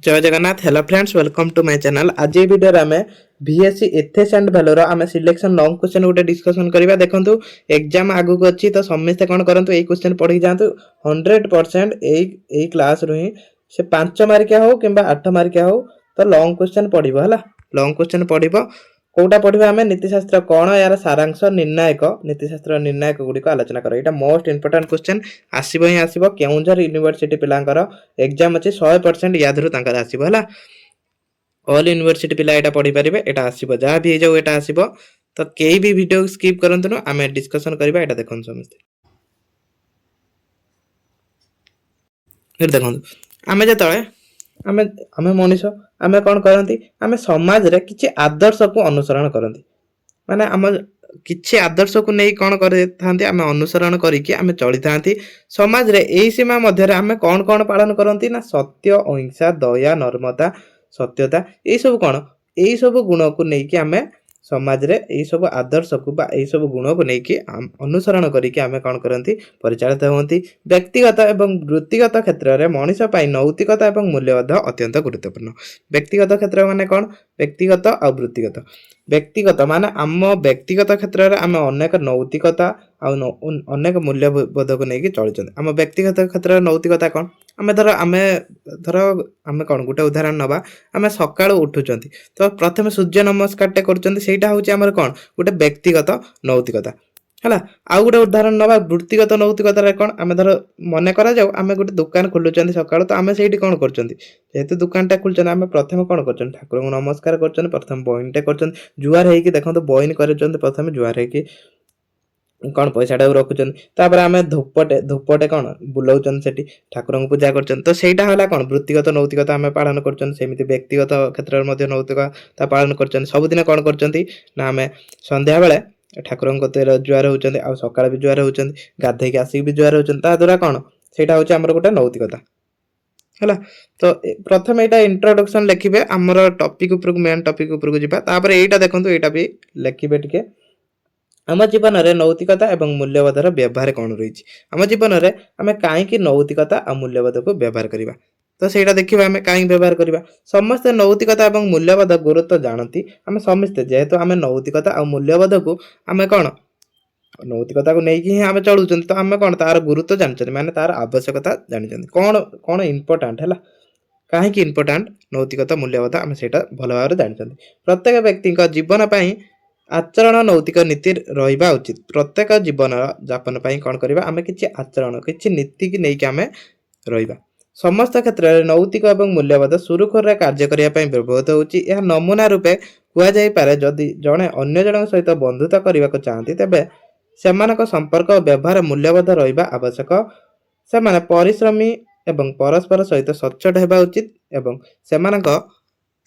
जय Jagannath. Hello friends, welcome to my channel. आज ये वीडियो रे हमें बीएससी एथेस एंड वैल्यूर आमे सिलेक्शन लॉन्ग क्वेश्चन गोटे डिस्कशन करबा। देखंतु एग्जाम आगु को अछि तो समस्त कोन करंतु ए क्वेश्चन पढि जांतु। 100% ए क्लास रु ही से 5 मार्किया हो किबा 8 मार्किया हो तो लॉन्ग क्वेश्चन पढिबो हला। लॉन्ग क्वेश्चन पढिबो कोटा पढिबा हमें नीतिशास्त्र कोन यार सारांश निर्णायक नीतिशास्त्र निर्णायक गुडी को आलोचना करो। एटा मोस्ट इंपोर्टेंट क्वेश्चन आसीबो ही आसीबो। केउंझर यूनिवर्सिटी पिलांकर एग्जाम अछि 100% यादरु तांकर आसीबो हला। ऑल यूनिवर्सिटी पिला एटा पढि परिबे। एटा आसीबो जा भी जाऊ एटा आसीबो। तो केही भी वीडियो स्किप करंतु न आमे डिस्कशन करबा। एटा देखन समस्त फिर देखन आमे जतळे आमे आमे मनुष्य आमे कोन करंती आमे समाज रे किछि आदर्श को अनुसरण करंती। माने आम किछि आदर्श को नै कोन करे थांती आमे अनुसरण करी कि आमे चली थांती। समाज रे एई सीमा मध्य रे आमे कोन कोन पालन करंती ना सत्य, अहिंसा, दया, नर्मदा, सत्यता एई सब कोन एई सब गुण को नै कि आमे समाज रे एई सब आदर्श को बा एई सब गुण को नै कि अनुसरण करी कि आमे कोन करंती परिचालित होंती। व्यक्तिगत एवं वृत्तिगत क्षेत्र रे मनुष्य पई नैतिकता एवं मूल्यबोध अत्यंत गुरुत्वपूर्ण। व्यक्तिगत क्षेत्र माने कोन व्यक्तिगत आ वृत्तिगत। व्यक्तिगत माने आम व्यक्तिगत क्षेत्र रे आमे अनेक नैतिकता आ अनेक मूल्यबोध को नै कि चलचन। आम व्यक्तिगत क्षेत्र रे नैतिकता कोन आमे धर आमे कोन गुटे उदाहरण नबा। आमे सकाळु उठुचंती तो प्रथमे सूर्य नमस्कार टे करचंती। सेटा होची हमर कोन गुटे व्यक्तिगत नैतिकता हला। आउ गुटे उदाहरण नबा वृत्तिगत नैतिकता रे कोन आमे धर मने करा जाऊ आमे गुटे दुकान खोलुचंती सकाळु तो आमे सेठी कोन करचंती जेहेतु दुकान टा खोलचंती आमे प्रथमे कोन करचंती ठाकुर को नमस्कार करचंती। प्रथम बॉइन टे करचंती जुआर हेकी देखंतु बॉइन करचंती प्रथमे जुआर हेकी कोन पैसा टा रखुचंती। तापर आमे धूपटे कोन बुलाउचंती सेठी ठाकुर को पूजा करचंती। तो सेटा हला कोन वृत्तिगत नैतिकता आमे पालन करचंती। सेमिति व्यक्तिगत क्षेत्र रे मध्ये नैतिकता पालन करचंती। सब दिन कोन करचंती ना आमे संध्या बेले ठाकुर को तेल जुआर होचंती आ सकाळ भी जुआर होचंती गाधे के आसी भी जुआर होचंती। ता द्वारा कोन सेटा होची हमर गोटे नैतिकता हला। तो प्रथम एटा इंट्रोडक्शन लिखिबे हमर टॉपिक ऊपर को मेन टॉपिक ऊपर को जिबा। तापर एटा देखंतु एटा भी लिखिबे टिके आम जीवन में नैतिकता एवं मूल्यबोधर व्यवहार कौन रही। आम जीवन में आम कहीं नैतिकता और मूल्यबोध को व्यवहार करवा। तो सेटा देखिबा आम कहीं व्यवहार करवा। समस्ते नैतिकता एवं मूल्यबोध गुरुत्व जानती। आम समस्ते जेहेतु आम नैतिकता और मूल्यबोध को आम कौन नैतिकता को लेकिन ही आम चलुं तो आम कौन तार गुरुत्व जानते माने तार आवश्यकता जानते कौन कौन इंपोर्टेंट है कहीं इंपोर्टेंट नैतिकता मूल्यबोध आम सेटा भल भाव जानते। प्रत्येक व्यक्ति जीवन पाई आचरण नैतिक नीति रहा उचित। प्रत्येक जीवन यापन कौन करवा आम कि आचरण कि नीति की नहीं आम रहा। समस्त क्षेत्र में नैतिक और मूल्यबोध सुरुखुर कार्य करने व्यवहृत होची। यह नमूना रूपे कुआଯାଇपारे जदि जड़े अन्य जन सहित बंधुता करने को चाहती तेबे सेमानक संपर्क और व्यवहार मूल्यबोध रहा आवश्यक। से परिश्रमी एवं परस्पर सहित सचोट होगा उचित एवं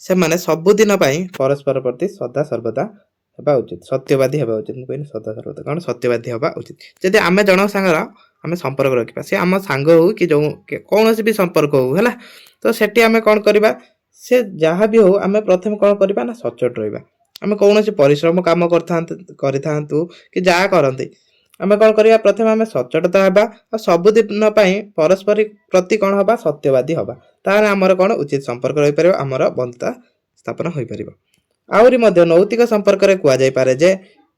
सेमाने सबुदिन परस्पर प्रति सदा सर्वदा हेबा उचित सत्यवादी हेबा उचित। मु कहनी सदा सर्वदा कौन सत्यवादी हेबा उचित। जदि आमे जन सांगर आमे संपर्क रखिबा से आम सांग हो कि जो कौन भी संपर्क हो है तो सेठी आमे कौन करबा से जहाँ भी हो आमे प्रथम कौन करबा ना सचोट रहिबा। आमे कौन परिश्रम काम करथांतु कि जहाँ करते आमे कौन करबा प्रथम आमे सचोटता हेबा और सबुदिन परस्पर प्रति कौन हबा सत्यवादी हबा। तार आमर कौन उचित संपर्क रही पारिबा आमर बंधुता स्थापन होई पारिबा। आउरी मध्य नैतिक संपर्क रे कुआ जाय पारे जे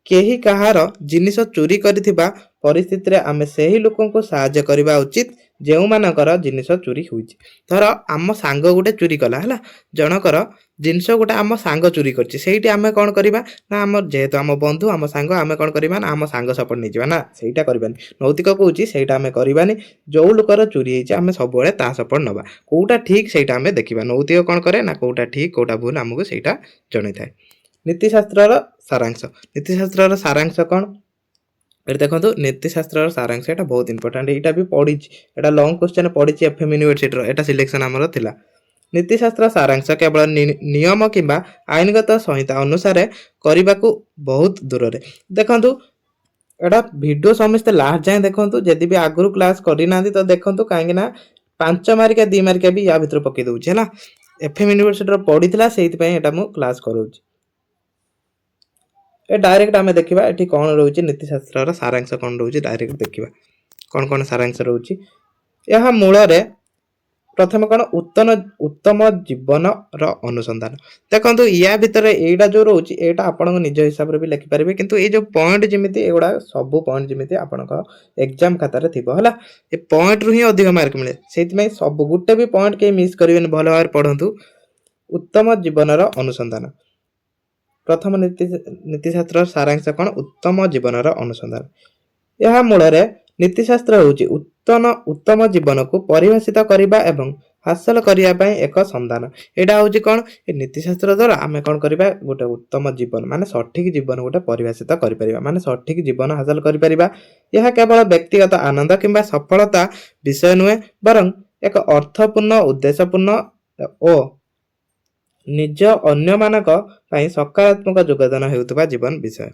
केही कहार जिनिस चोरी करिथिबा परिस्थिति रे आमे सेही लोकन को सहायता करबा उचित जेउ मानकर जिनिस चोरी होईची। धर आम सांग गुटे चोरी कला हला जनकर जिनिस गुटे आम सांग चोरी करची सेहीटी आमे कोन करबा ना आम जेहेतु आम बंधु आम सांग आमे कोन करबा ना आम सांग सपोर्ट नै जिबा ना सेहीटा करबानी। नैतिक कहूची सेहीटा आमे करबानी जो लोकर चोरी होईची आमे सब बेले ता सपोर्ट नबा कोउटा ठीक सेहीटा आमे देखिबा। नैतिक कोन करे ना कोउटा ठीक कोउटा भूल हमकु सेहीटा जणै थाए। नीतिशास्त्र सारांश नीतिशास्त्र सारांश कौन ये देखो नीतिशास्त्र सारांश एटा बहुत इंपोर्टेंट एटा भी पढ़ी एटा लॉन्ग क्वेश्चन पढ़ी एफएम यूनिवर्सिटी रो एटा सिलेक्शन हमर थिला। नीतिशास्त्र सारांश केवल नियम किंबा आईनगत संहिता अनुसार करने को बहुत दूर रे देखंतु एटा वीडियो समस्त लास्ट जाए देखंतु जदि भी आगुरु क्लास करि नांदी तो देखंतु काहे ना 5 मार्किया 2 मार्किया भी या भीतर पके दउछि हला। एफएम यूनिवर्सिटी रो पढ़ीथिला सेहि पय एटा मु क्लास करूछि। ए डायरेक्ट आमे देखिबा एठी कोन रहउछि नीतिशास्त्र सारांश कोन रहउछि डायरेक्ट देखिबा कोन कोन सारांश रहउछि। यह मूल रे प्रथम कौन उत्तम उत्तम जीवन अनुसंधान देखो या भितर एटा जो रोचे यहाँ आपण निज हिसाब से भी लिखिपारे किंतु ये जो पॉइंट जमी एगुड़ा सब पॉइंट जमी आपण एग्जाम खातार थी है ये पॉइंट रु ही अधिक मार्क मिले से सब गोटे भी पॉइंट कहीं मिस करेंगे भल भाव पढ़ु उत्तम जीवन अनुसंधान प्रथम नीतिशास्त्र सारांश कौन उत्तम जीवन अनुसंधान यह मूल नीतिशास्त्र होची उत्तम जीवन को परिभाषित करने एवं हासिल करने एक संधान यहाँ हूँ कौन नीतिशास्त्र द्वारा आम कौन करवा गोटे उत्तम जीवन माने सठिक जीवन गोटे परिभाषित कर माने सठिक जीवन हासिल कर यह केवल व्यक्तिगत आनंद किंबा सफलता विषय नुहे बरं एक अर्थपूर्ण उद्देश्यपूर्ण और निज अन्य मानक सकारात्मक योगदान होता जीवन विषय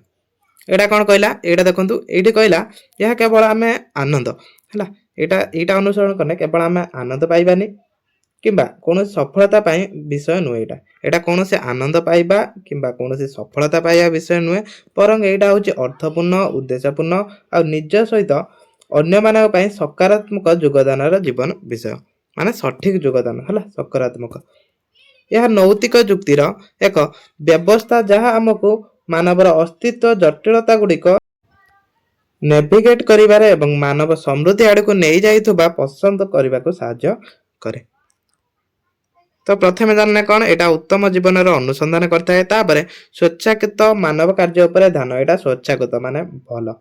एटा कौन कहला एटा देखो ये कहला यह केवल आम आनंद है यहाँ अनुसरण करने केवल आम आनंद पाइबानी किंबा कौन सफलता विषय नुहे यहाँ कौन से आनंद पाइबा किंबा कौन से सफलता पाइबा विषय नुहे बरं यहाँ हूँ अर्थपूर्ण उद्देश्यपूर्ण आ निज सहित अन्य मानक सकारात्मक योगदान जीवन विषय माने सठिक योगदान है सकारात्मक यह नैतिक युक्तिर एक व्यवस्था जहाँ आमको मानवर अस्तित्व जटिलता गुड़िक नेविगेट करिबारे एवं मानव समृद्धि आड़ को नहीं जाइथुबा पसंद करने को साहाय्य करे। तो प्रथम जानने कौन यहाँ उत्तम जीवन अनुसंधान करता है स्वेच्छाकृत मानव कार्य उपर ध्यान यहाँ स्वेच्छाकृत माने भल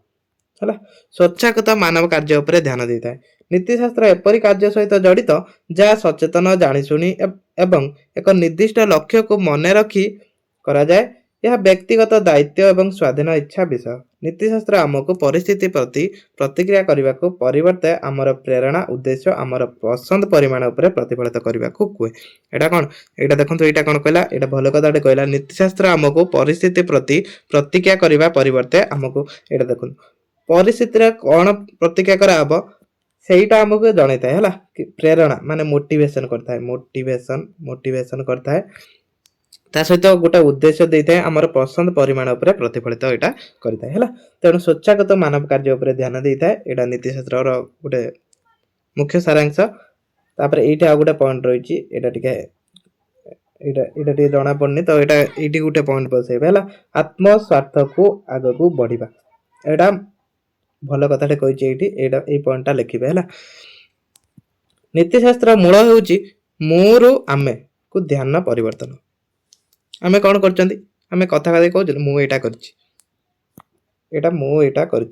है स्वेच्छाकृत मानव कार्य उपर ध्यान देता है नीतिशास्त्र एपरी कार्य सहित जड़ित जहाँ सचेतन जाशुणी एवं एक निर्दिष्ट लक्ष्य को मन रखी करा जाए यह व्यक्तिगत दायित्व एवं स्वाधीन इच्छा विषय नीतिशास्त्र आमको परिस्थिति प्रति प्रतिक्रिया करने को परिवर्ते आमर प्रेरणा उद्देश्य आमर पसंद परिमाण उपर प्रतिफलित करने को कहे यहाँ कौन यहाँ देखो यहाँ कौन कहला यहाँ भल कथा कहला नीतिशास्त्र आमको परिस्थिति प्रति प्रतिक्रिया करने परिवर्ते आमको यहाँ देखो परिस्थिति कौन प्रतिक्रिया कराब सेटा आमको जन है प्रेरणा माने मोटिवेशन करता है मोटिवेशन करता है ता सहित गोटे उद्देश्य देता है आमर पसंद परिमाण उपर प्रतिफलित यहाँ करता है तेणु स्वेच्छागत मानव कार्य उपर ध्यान देता है यहाँ नीतिशास्त्र गोटे मुख्य सारांश तापर ये आ गोटे पॉइंट रही ये जना पड़नी तो यहाँ ये गोटे पॉइंट बसैबा है आत्मस्वार्थ को आग को बढ़ा यहाँ भल कथा कही पॉइंटा लिखे है नीतिशास्त्र मूल हूँ मोरू आमे को ध्यान परिवर्तन आम कौन कर आम कथा कथा कहते मुझा कर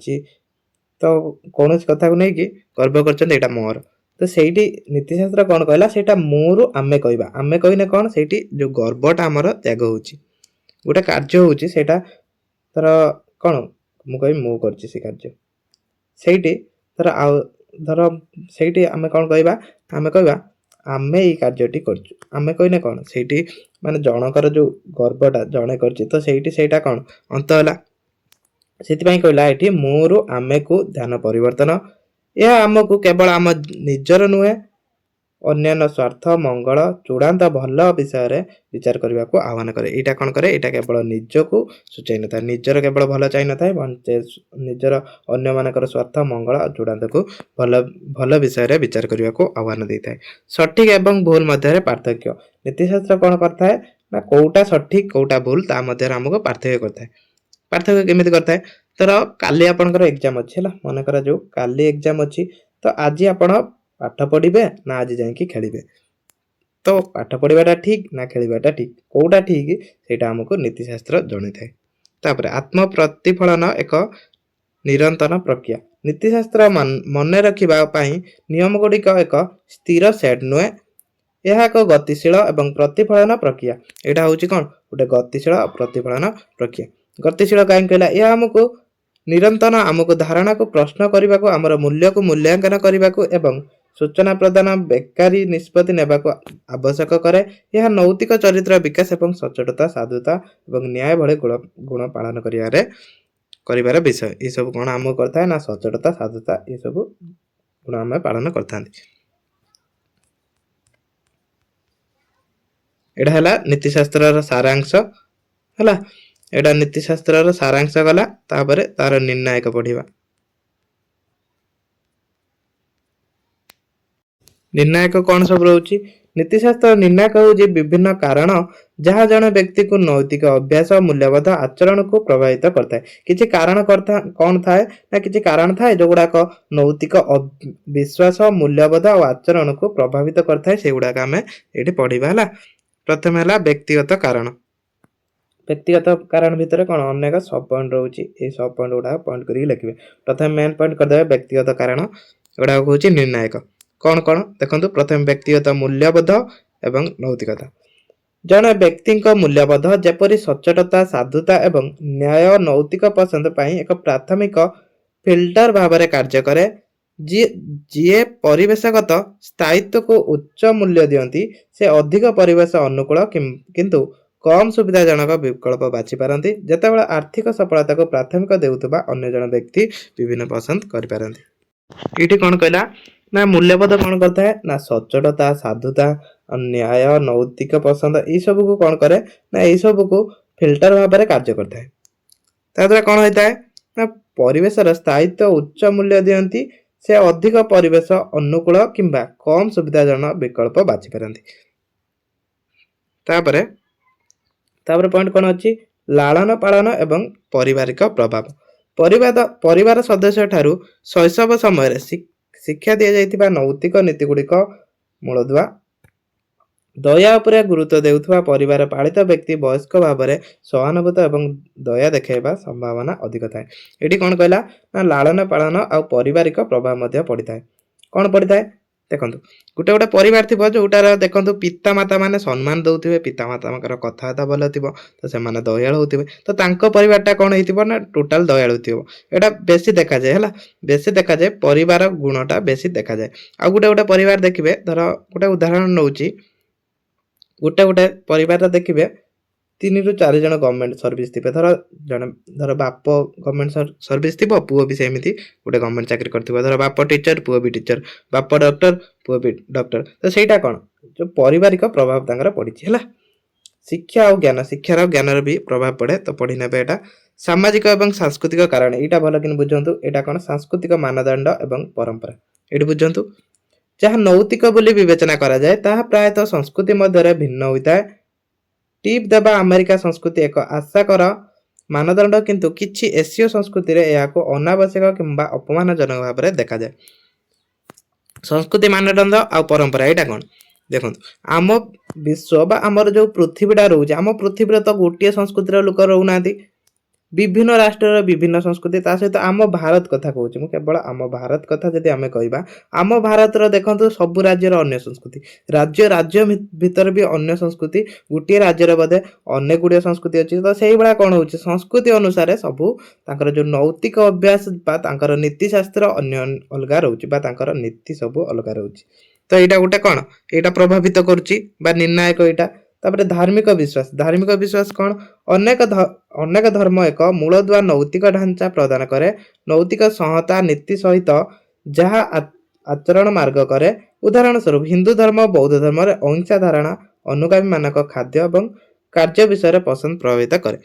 तो कौन कथा को लेकिन गर्व कर मोर तो सही नीतिशास्त्र कौन कहला से मोरू आमे कहवा आमे कहने कौन से जो गर्वटा आमर त्याग हो गोटे कार्य हूँ तर कौन मुझे मु कर कार्य से धर धर से आम कौन कहवा आम कहवा आमे ये कार्यटी करें कहने कौन से माने जनकर जो गर्वटा जड़े कर कौन अंत है से कहला ये मोरू आमे को ध्यान परिवर्तन यह आमको केवल आम निजर नुहे अन्य स्वार्थ मंगल चूड़ांत भल विषय विचार करने को आह्वान करे यहाँ कौन करे यहाँ केवल निज को सूचाई न था निजर केवल भल चाहिए न था निजर अन्य मानकर स्वार्थ मंगल और चूड़ांत को भल भल विषय विचार करने को आह्वान देता है सठिक एवं भूल मध्य पार्थक्य नीतिशास्त्र कौन करता है ना कौटा सठिक कौटा भूल ता मध्य आमको पार्थक्य करता है पार्थक्य केमी करता है तर काली आपंकर एग्जाम अच्छी है मन कर जो काली एग्जाम अच्छी तो आज आप पाठ पढ़े ना आज जाकि खेलिए तो पाठ पढ़ाटा ठीक ना खेलवाटा ठीक कौटा ठीक से आमको नीतिशास्त्र जन थाए तापर आत्म प्रतिफलन एक निरंतर प्रक्रिया नीतिशास्त्र मन रखा नियम गुड़िक एक स्थिर सेट नुहे यह एक गतिशील एवं प्रतिफलन प्रक्रिया यहाँ हूँ कौन गोटे गतिशील प्रतिफलन प्रक्रिया गतिशील कहीं कहला यह आमको निरंतर आमको धारणा को प्रश्न करने को आमर मूल्य को मूल्यांकन करने को एवं सूचना प्रदान बेकारी निष्पत्ति नेबा को आवश्यक करे यह नैतिक चरित्र विकास एवं सचेतता साधुता एवं न्याय भले गुण पालन करिवार विषय ये सब कौन आम करता है ना सचेतता साधुता ये सब गुण आम पालन करता एटा नीतिशास्त्र सारांश है एटा नीतिशास्त्र सारांश गला तापर तार निर्णायक पढ़िबा ନିର୍ଣ୍ଣାୟକ କ'ଣ ସବୁ ରହୁଛି? ନୀତିଶାସ୍ତ୍ର ନିର୍ଣ୍ଣାୟକ ହେଉଛି ବିଭିନ୍ନ କାରଣ ଯାହା ଜଣେ ବ୍ୟକ୍ତିକୁ ନୈତିକ ଅଭ୍ୟାସ, ମୂଲ୍ୟବୋଧ, ଆଚରଣକୁ ପ୍ରଭାବିତ କରିଥାଏ। କିଛି କାରଣ କ'ଣ ଥାଏ ନା କିଛି କାରଣ ଥାଏ ଯୋଉଗୁଡାକ ନୈତିକ ବିଶ୍ୱାସ, ମୂଲ୍ୟବୋଧ ଆଉ ଆଚରଣକୁ ପ୍ରଭାବିତ କରିଥାଏ। ସେଗୁଡାକ ଆମେ ଏଠି ପଢିବା ହେଲା। ପ୍ରଥମେ ହେଲା ବ୍ୟକ୍ତିଗତ କାରଣ। ବ୍ୟକ୍ତିଗତ କାରଣ ଭିତରେ କ'ଣ ଅନେକ ସବ୍ ପଏଣ୍ଟ ରହୁଛି। ଏଇ ସବ୍ ପଏଣ୍ଟ ଗୁଡାକ ପଏଣ୍ଟ କରିକି ଲେଖିବେ। ପ୍ରଥମେ ମେନ୍ ପଏଣ୍ଟ କରିଦେବେ ବ୍ୟକ୍ତିଗତ କାରଣ। ଏଗୁଡାକ ହେଉଛି ନିର୍ଣ୍ଣାୟକ। କ'ଣ କ'ଣ ଦେଖନ୍ତୁ। ପ୍ରଥମେ ବ୍ୟକ୍ତିଗତ ମୂଲ୍ୟବୋଧ ଏବଂ ନୈତିକତା। ଜଣେ ବ୍ୟକ୍ତିଙ୍କ ମୂଲ୍ୟବୋଧ ଯେପରି ସଚ୍ଚୋଟତା, ସାଧୁତା ଏବଂ ନ୍ୟାୟ ନୈତିକ ପସନ୍ଦ ପାଇଁ ଏକ ପ୍ରାଥମିକ ଫିଲ୍ଟର ଭାବରେ କାର୍ଯ୍ୟ କରେ। ଯିଏ ପରିବେଶଗତ ସ୍ଥାୟିତ୍ୱକୁ ଉଚ୍ଚ ମୂଲ୍ୟ ଦିଅନ୍ତି ସେ ଅଧିକ ପରିବେଶ ଅନୁକୂଳ କିନ୍ତୁ କମ୍ ସୁବିଧାଜନକ ବିକଳ୍ପ ବାଛିପାରନ୍ତି। ଯେତେବେଳେ ଆର୍ଥିକ ସଫଳତାକୁ ପ୍ରାଥମିକ ଦେଉଥିବା ଅନ୍ୟ ଜଣେ ବ୍ୟକ୍ତି ବିଭିନ୍ନ ପସନ୍ଦ କରିପାରନ୍ତି। ଏଇଠି କ'ଣ କହିଲା ନା ମୂଲ୍ୟବୋଧ କ'ଣ କରିଥାଏ ନା ସଚ୍ଚୋଟତା, ସାଧୁତା, ନ୍ୟାୟ, ନୈତିକ ପସନ୍ଦ ଏଇସବୁକୁ କ'ଣ କରେ ନା ଏଇସବୁକୁ ଫିଲ୍ଟର ଭାବରେ କାର୍ଯ୍ୟ କରିଥାଏ। ତାଦ୍ୱାରା କ'ଣ ହୋଇଥାଏ ନା ପରିବେଶର ସ୍ଥାୟିତ୍ୱ ଉଚ୍ଚ ମୂଲ୍ୟ ଦିଅନ୍ତି ସେ ଅଧିକ ପରିବେଶ ଅନୁକୂଳ କିମ୍ବା କମ୍ ସୁବିଧାଜନକ ବିକଳ୍ପ ବାଛିପାରନ୍ତି। ତାପରେ ପଏଣ୍ଟ କ'ଣ ଅଛି? ଲାଳନ ପାଳନ ଏବଂ ପାରିବାରିକ ପ୍ରଭାବ। ପରିବାର ସଦସ୍ୟ ଠାରୁ ଶୈଶବ ସମୟରେ ଶିକ୍ଷା ଦିଆଯାଇଥିବା ନୈତିକ ନୀତିଗୁଡ଼ିକ ମୂଳଦୁଆ। ଦୟା ଉପରେ ଗୁରୁତ୍ୱ ଦେଉଥିବା ପରିବାର ପାଳିତ ବ୍ୟକ୍ତି ବୟସ୍କ ଭାବରେ ସହାନୁଭୂତ ଏବଂ ଦୟା ଦେଖାଇବା ସମ୍ଭାବନା ଅଧିକ ଥାଏ। ଏଠି କ'ଣ କହିଲା ନା ଲାଳନ ପାଳନ ଆଉ ପାରିବାରିକ ପ୍ରଭାବ ମଧ୍ୟ ପଡ଼ିଥାଏ। କ'ଣ ପଡ଼ିଥାଏ ଦେଖନ୍ତୁ। ଗୋଟେ ପରିବାର ଥିବ ଯୋଉଟାର ଦେଖନ୍ତୁ ପିତାମାତା ମାନେ ସମ୍ମାନ ଦଉଥିବେ, ପିତାମାତାଙ୍କର କଥାବାର୍ତ୍ତା ଭଲ ଥିବ, ତ ସେମାନେ ଦୟାଳୁ ହଉଥିବେ। ତ ତାଙ୍କ ପରିବାରଟା କ'ଣ ହେଇଥିବ ନା ଟୋଟାଲ ଦୟାଳୁ ଥିବ। ଏଇଟା ବେଶୀ ଦେଖାଯାଏ ହେଲା। ବେଶୀ ଦେଖାଯାଏ, ପରିବାର ଗୁଣଟା ବେଶୀ ଦେଖାଯାଏ। ଆଉ ଗୋଟେ ପରିବାର ଦେଖିବେ, ଧର ଗୋଟେ ଉଦାହରଣ ନେଉଛି। ଗୋଟେ ପରିବାରରେ ଦେଖିବେ 3 ରୁ 4 ଜଣ ଗଭର୍ଣ୍ଣମେଣ୍ଟ ସର୍ଭିସ ଥିବେ। ଧର ବାପ ଗଭର୍ଣ୍ଣମେଣ୍ଟ ସର୍ଭିସ ଥିବ, ପୁଅ ବି ସେମିତି ଗୋଟେ ଗଭର୍ଣ୍ଣମେଣ୍ଟ ଚାକିରି କରିଥିବ। ଧର ବାପ ଟିଚର, ପୁଅ ବି ଟିଚର, ବାପ ଡକ୍ଟର, ପୁଅ ବି ଡକ୍ଟର। ତ ସେଇଟା କ'ଣ ଯୋଉ ପାରିବାରିକ ପ୍ରଭାବ ତାଙ୍କର ପଡ଼ିଛି ହେଲା। ଶିକ୍ଷା ଆଉ ଜ୍ଞାନ, ଶିକ୍ଷାର ଜ୍ଞାନର ବି ପ୍ରଭାବ ପଡ଼େ। ତ ପଢ଼ି ନେବେ ଏଇଟା। ସାମାଜିକ ଏବଂ ସାଂସ୍କୃତିକ କାରଣ, ଏଇଟା ଭଲ କିନି ବୁଝନ୍ତୁ। ଏଇଟା କ'ଣ ସାଂସ୍କୃତିକ ମାନଦଣ୍ଡ ଏବଂ ପରମ୍ପରା। ଏଇଠି ବୁଝନ୍ତୁ। ଯାହା ନୈତିକ ବୋଲି ବିବେଚନା କରାଯାଏ ତାହା ପ୍ରାୟତଃ ସଂସ୍କୃତି ମଧ୍ୟରେ ଭିନ୍ନ ହୋଇଥାଏ। ଟିପ୍ ଦେବା ଆମେରିକା ସଂସ୍କୃତି ଏକ ଆଶାକର ମାନଦଣ୍ଡ, କିନ୍ତୁ କିଛି ଏସୀୟ ସଂସ୍କୃତିରେ ଏହାକୁ ଅନାବଶ୍ୟକ କିମ୍ବା ଅପମାନଜନକ ଭାବରେ ଦେଖାଯାଏ। ସଂସ୍କୃତି ମାନଦଣ୍ଡ ଆଉ ପରମ୍ପରା ଏଇଟା କ'ଣ ଦେଖନ୍ତୁ। ଆମ ବିଶ୍ୱ ବା ଆମର ଯୋଉ ପୃଥିବୀଟା ରହୁଛି, ଆମ ପୃଥିବୀରେ ତ ଗୋଟିଏ ସଂସ୍କୃତିର ଲୋକ ରହୁନାହାନ୍ତି। ବିଭିନ୍ନ ରାଷ୍ଟ୍ରର ବିଭିନ୍ନ ସଂସ୍କୃତି। ତା ସହିତ ଆମ ଭାରତ କଥା କହୁଛି ମୁଁ, କେବଳ ଆମ ଭାରତ କଥା ଯଦି ଆମେ କହିବା, ଆମ ଭାରତର ଦେଖନ୍ତୁ ସବୁ ରାଜ୍ୟର ଅନ୍ୟ ସଂସ୍କୃତି, ରାଜ୍ୟ ଭିତରେ ବି ଅନ୍ୟ ସଂସ୍କୃତି। ଗୋଟିଏ ରାଜ୍ୟରେ ବୋଧେ ଅନେକ ଗୁଡ଼ିଏ ସଂସ୍କୃତି ଅଛି। ତ ସେଇଭଳିଆ କ'ଣ ହେଉଛି, ସଂସ୍କୃତି ଅନୁସାରେ ସବୁ ତାଙ୍କର ଯୋଉ ନୈତିକ ଅଭ୍ୟାସ ବା ତାଙ୍କର ନୀତିଶାସ୍ତ୍ର ଅଲଗା ରହୁଛି ବା ତାଙ୍କର ନୀତି ସବୁ ଅଲଗା ରହୁଛି। ତ ଏଇଟା ଗୋଟେ କ'ଣ ଏଇଟା ପ୍ରଭାବିତ କରୁଛି ବା ନିର୍ଣ୍ଣାୟକ ଏଇଟା। ତାପରେ ଧାର୍ମିକ ବିଶ୍ୱାସ କ'ଣ? ଅନେକ ଧର୍ମ ଏକ ମୂଳଦୁଆ ନୈତିକ ଢାଞ୍ଚା ପ୍ରଦାନ କରେ। ନୈତିକ ସଂହିତା ନୀତି ସହିତ ଯାହା ଆଚରଣ ମାର୍ଗ କରେ। ଉଦାହରଣ ସ୍ୱରୂପ ହିନ୍ଦୁ ଧର୍ମ, ବୌଦ୍ଧ ଧର୍ମରେ ଅହିଂସା ଧାରଣା ଅନୁଗାମୀ ମାନଙ୍କ ଖାଦ୍ୟ ଏବଂ କାର୍ଯ୍ୟ ବିଷୟରେ ପସନ୍ଦ ପ୍ରଭାବିତ କରେ।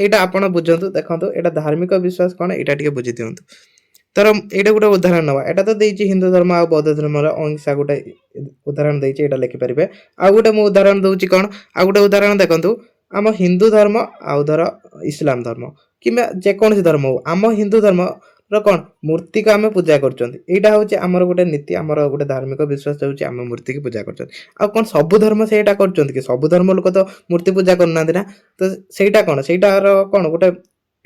ଏଇଟା ଆପଣ ବୁଝନ୍ତୁ। ଦେଖନ୍ତୁ ଏଇଟା ଧାର୍ମିକ ବିଶ୍ୱାସ କ'ଣ ଏଇଟା ଟିକେ ବୁଝି ଦିଅନ୍ତୁ। ଧର ଏଇଟା ଗୋଟେ ଉଦାହରଣ ନେବା। ଏଇଟା ତ ଦେଇଛି ହିନ୍ଦୁ ଧର୍ମ ଆଉ ବୌଦ୍ଧ ଧର୍ମର ଅହିଂସା ଗୋଟେ ଉଦାହରଣ ଦେଇଛି, ଏଇଟା ଲେଖିପାରିବେ। ଆଉ ଗୋଟେ ମୁଁ ଉଦାହରଣ ଦଉଛି କ'ଣ, ଆଉ ଗୋଟେ ଉଦାହରଣ ଦେଖନ୍ତୁ। ଆମ ହିନ୍ଦୁ ଧର୍ମ ଆଉ ଧର ଇସଲାମ ଧର୍ମ କିମ୍ବା ଯେକୌଣସି ଧର୍ମ ହଉ, ଆମ ହିନ୍ଦୁ ଧର୍ମର କ'ଣ ମୂର୍ତ୍ତିକୁ ଆମେ ପୂଜା କରୁଛନ୍ତି। ଏଇଟା ହେଉଛି ଆମର ଗୋଟେ ନୀତି, ଆମର ଗୋଟେ ଧାର୍ମିକ ବିଶ୍ୱାସ ହେଉଛି ଆମେ ମୂର୍ତ୍ତିକୁ ପୂଜା କରୁଛନ୍ତି। ଆଉ କ'ଣ ସବୁ ଧର୍ମ ସେଇଟା କରୁଛନ୍ତି କି? ସବୁ ଧର୍ମ ଲୋକ ତ ମୂର୍ତ୍ତି ପୂଜା କରୁନାହାନ୍ତି ନା। ତ ସେଇଟା କ'ଣ ସେଇଟାର କ'ଣ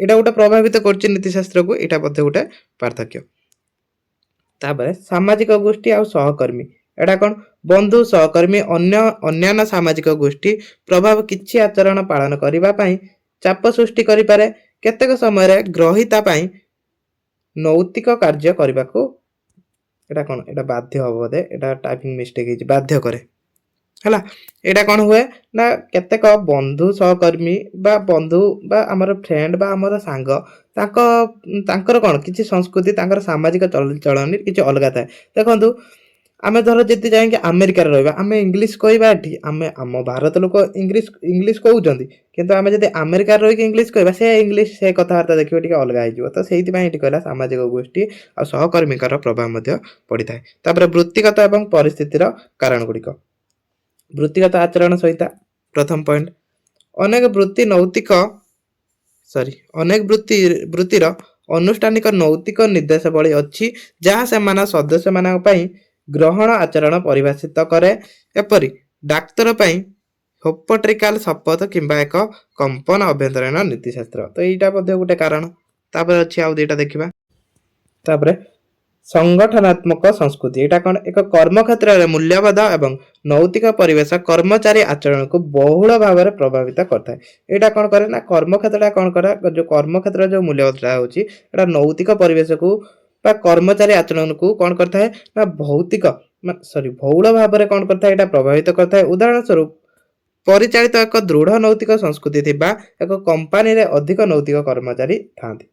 ଏଇଟା ଗୋଟେ ପ୍ରଭାବିତ କରୁଛି ନୀତିଶାସ୍ତ୍ରକୁ। ଏଇଟା ମଧ୍ୟ ଗୋଟେ ପାର୍ଥକ୍ୟ। ତାପରେ ସାମାଜିକ ଗୋଷ୍ଠୀ ଆଉ ସହକର୍ମୀ, ଏଇଟା କ'ଣ ବନ୍ଧୁ, ସହକର୍ମୀ, ଅନ୍ୟାନ୍ୟ ସାମାଜିକ ଗୋଷ୍ଠୀ ପ୍ରଭାବ କିଛି ଆଚରଣ ପାଳନ କରିବା ପାଇଁ ଚାପ ସୃଷ୍ଟି କରିପାରେ। କେତେକ ସମୟରେ ଗ୍ରହିତା ପାଇଁ ନୈତିକ କାର୍ଯ୍ୟ କରିବାକୁ ଏଇଟା କ'ଣ ଏଇଟା ବାଧ୍ୟ ହବ ବୋଧେ, ଏଇଟା ଟାଇପିଂ ମିଷ୍ଟେକ୍ ହେଇଛି, ବାଧ୍ୟ କରେ ହେଲା। ଏଇଟା କ'ଣ ହୁଏ ନା କେତେକ ବନ୍ଧୁ, ସହକର୍ମୀ ବା ଆମର ଫ୍ରେଣ୍ଡ ବା ଆମର ସାଙ୍ଗ ତାଙ୍କର କ'ଣ କିଛି ସଂସ୍କୃତି, ତାଙ୍କର ସାମାଜିକ ଚଳଣି କିଛି ଅଲଗା ଥାଏ। ଦେଖନ୍ତୁ ଆମେ ଧର ଯଦି ଯାଇକି ଆମେରିକାରେ ରହିବା ଆମେ ଇଂଲିଶ କହିବା ଏଠି ଆମେ ଆମ ଭାରତ ଲୋକ ଇଂଲିଶ ଇଂଲିଶ କହୁଛନ୍ତି କିନ୍ତୁ ଆମେ ଯଦି ଆମେରିକାରେ ରହିକି ଇଂଲିଶ କହିବା ସେ ଇଂଲିଶ ସେ କଥାବାର୍ତ୍ତା ଦେଖିବ ଟିକେ ଅଲଗା ହେଇଯିବ ତ ସେଇଥିପାଇଁ ଏଠି କହିଲା ସାମାଜିକ ଗୋଷ୍ଠୀ ଆଉ ସହକର୍ମୀଙ୍କର ପ୍ରଭାବ ମଧ୍ୟ ପଡ଼ିଥାଏ। ତାପରେ ବୃତ୍ତିଗତ ଏବଂ ପରିସ୍ଥିତିର କାରଣ ଗୁଡ଼ିକ ବୃତ୍ତିଗତ ଆଚରଣ ସହିତ ପ୍ରଥମ ପଏଣ୍ଟ ଅନେକ ବୃତ୍ତି ନୈତିକ ଅନେକ ବୃତ୍ତିର ଅନୁଷ୍ଠାନିକ ନୈତିକ ନିର୍ଦ୍ଦେଶାବଳୀ ଅଛି ଯାହା ସେମାନେ ସଦସ୍ୟମାନଙ୍କ ପାଇଁ ଗ୍ରହଣ ଆଚରଣ ପରିଭାଷିତ କରେ। ଏପରି ଡାକ୍ତର ପାଇଁ ହୋପଟ୍ରିକାଲ ଶପଥ କିମ୍ବା ଏକ କମ୍ପନ ଅଭ୍ୟନ୍ତରୀଣ ନୀତିଶାସ୍ତ୍ର ତ ଏଇଟା ମଧ୍ୟ ଗୋଟେ କାରଣ। ତାପରେ ଅଛି ଆଉ ଦୁଇଟା ଦେଖିବା। ତାପରେ ସଂଗଠନାତ୍ମକ ସଂସ୍କୃତି ଏଇଟା କ'ଣ ଏକ କର୍ମକ୍ଷେତ୍ରରେ ମୂଲ୍ୟବୋଧ ଏବଂ ନୈତିକ ପରିବେଶ କର୍ମଚାରୀ ଆଚରଣକୁ ବହୁଳ ଭାବରେ ପ୍ରଭାବିତ କରିଥାଏ। ଏଇଟା କ'ଣ କରେ ନା କର୍ମକ୍ଷେତ୍ରଟା କ'ଣ କରେ ଯେଉଁ କର୍ମକ୍ଷେତ୍ରରେ ଯେଉଁ ମୂଲ୍ୟବୋଧଟା ହେଉଛି ଏଇଟା ନୈତିକ ପରିବେଶକୁ ବା କର୍ମଚାରୀ ଆଚରଣକୁ କ'ଣ କରିଥାଏ ନା ବହୁଳ ଭାବରେ କ'ଣ କରିଥାଏ ଏଇଟା ପ୍ରଭାବିତ କରିଥାଏ। ଉଦାହରଣ ସ୍ୱରୂପ ପରିଚାଳିତ ଏକ ଦୃଢ଼ ନୈତିକ ସଂସ୍କୃତି ଥିବା ଏକ କମ୍ପାନୀରେ ଅଧିକ ନୈତିକ କର୍ମଚାରୀ ଥାନ୍ତି।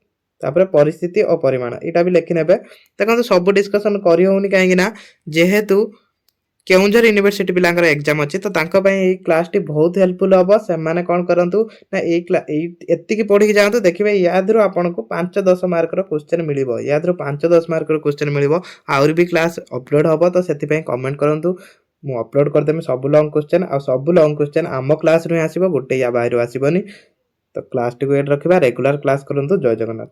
ତାପରେ ପରିସ୍ଥିତି ଓ ପରିମାଣ ଏଇଟା ବି ଲେଖିନେବେ। ଦେଖନ୍ତୁ ସବୁ ଡିସ୍କସନ୍ କରି ହେଉନି କାହିଁକି ନା ଯେହେତୁ କେଉଁଝର ୟୁନିଭର୍ସିଟି ପିଲାଙ୍କର ଏକ୍ଜାମ୍ ଅଛି ତ ତାଙ୍କ ପାଇଁ ଏଇ କ୍ଲାସ୍ଟି ବହୁତ ହେଲ୍ପଫୁଲ୍ ହେବ। ସେମାନେ କ'ଣ କରନ୍ତୁ ନା ଏତିକି ପଢ଼ିକି ଯାଆନ୍ତୁ ଦେଖିବେ ୟାଦେହରୁ ଆପଣଙ୍କୁ 5-10 ମାର୍କର କ୍ୱେଶ୍ଚନ୍ ମିଳିବ। ୟାଦେହରୁ 5-10 ମାର୍କର କ୍ୱେଶ୍ଚନ୍ ମିଳିବ। ଆହୁରି ବି କ୍ଲାସ୍ ଅପଲୋଡ଼ ହେବ ତ ସେଥିପାଇଁ କମେଣ୍ଟ କରନ୍ତୁ। ମୁଁ ଅପଲୋଡ଼ କରିଦେବି ସବୁ ଲଙ୍ଗ୍ କ୍ୱେଶ୍ଚନ୍ ଆଉ ସବୁ ଲଙ୍ଗ୍ କ୍ୱେଶ୍ଚନ୍ ଆମ କ୍ଲାସ୍ରୁ ହିଁ ଆସିବ ଗୋଟେ ୟା ବାହାରୁ ଆସିବନି। ତ କ୍ଲାସ୍ଟିକୁ ଏଇଠି ରଖିବା ରେଗୁଲାର କ୍ଲାସ୍ କରନ୍ତୁ। ଜୟ ଜଗନ୍ନାଥ।